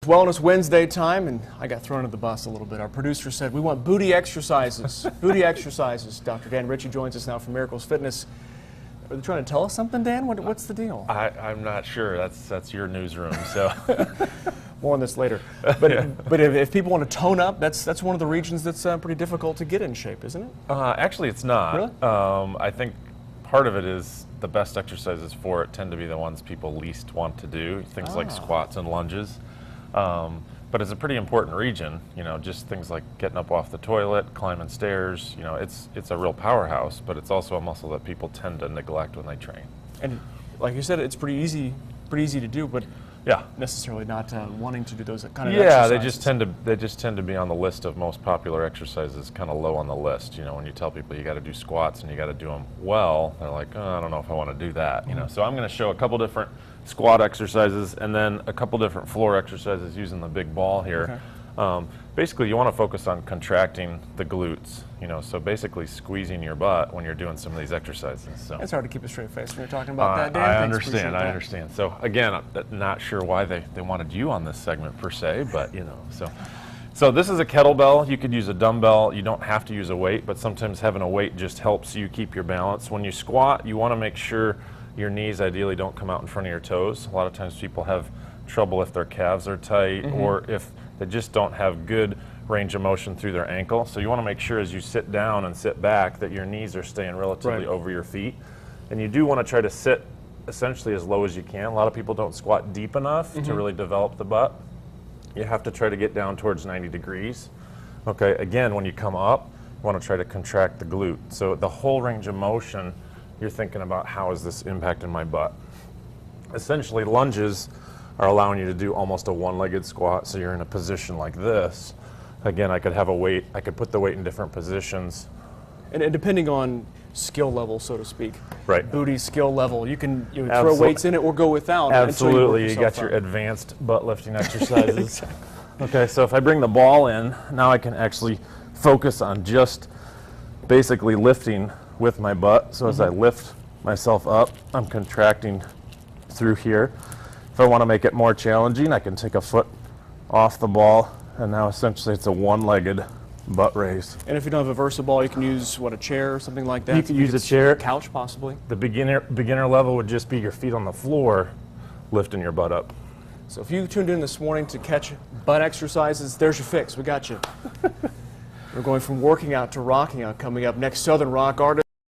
Wellness Wednesday time, and I got thrown under the bus a little bit. Our producer said we want booty exercises. Booty exercises. Dr. Dan Ritchie joins us now from Miracles Fitness. Are they trying to tell us something, Dan? What's the deal? I'm not sure. That's your newsroom. So more on this later. But if people want to tone up, that's one of the regions that's pretty difficult to get in shape, isn't it? Actually, it's not. Really? I think part of it is the best exercises for it tend to be the ones people least want to do. Things like squats and lunges. But it's a pretty important region, just things like getting up off the toilet, climbing stairs, it's a real powerhouse, but it's also a muscle that people tend to neglect when they train. And like you said, it's pretty easy to do, but yeah, necessarily not wanting to do those kind of exercises. they just tend to be on the list of most popular exercises, kind of low on the list. When you tell people you got to do squats and you got to do them well, they're like, oh, I don't know if I want to do that. So I'm going to show a couple different squat exercises and then a couple different floor exercises using the big ball here. Okay. Basically, you want to focus on contracting the glutes. So basically squeezing your butt when you're doing some of these exexercises. So it's hard to keep a straight face when you're talking about that, Dan. I understand. So again, I'm not sure why they wanted you on this segment per se, but So this is a kettlebell. You could use a dumbbell. You don't have to use a weight, but sometimes having a weight just helps you keep your balance. When you squat, you want to make sure your knees ideally don't come out in front of your toes. A lot of times people have trouble if their calves are tight or if they just don't have good range of motion through their ankle. So you want to make sure as you sit down and sit back that your knees are staying relatively over your feet. And you do want to try to sit essentially as low as you can. A lot of people don't squat deep enough to really develop the butt. You have to try to get down towards 90 degrees. Okay, again, when you come up, you want to try to contract the glute. So the whole range of motion, you're thinking about how is this impacting my butt. Essentially, lunges are allowing you to do almost a one-legged squat, so you're in a position like this. Again, I could have a weight, I could put the weight in different positions. And depending on skill level, so to speak, right? Booty skill level, you can throw weights in it or go without. Absolutely, you got your advanced butt lifting exercises. Exactly. Okay, so if I bring the ball in, now I can actually focus on just basically lifting with my butt. So as I lift myself up, I'm contracting through here. If I want to make it more challenging, I can take a foot off the ball, and now essentially it's a one-legged butt raise. And if you don't have a VersaBall, you can use, a chair or something like that? You could use a chair. Couch, possibly? The beginner level would just be your feet on the floor, lifting your butt up. So if you tuned in this morning to catch butt exercises, there's your fix. We got you. We're going from working out to rocking out coming up next. Southern rock artist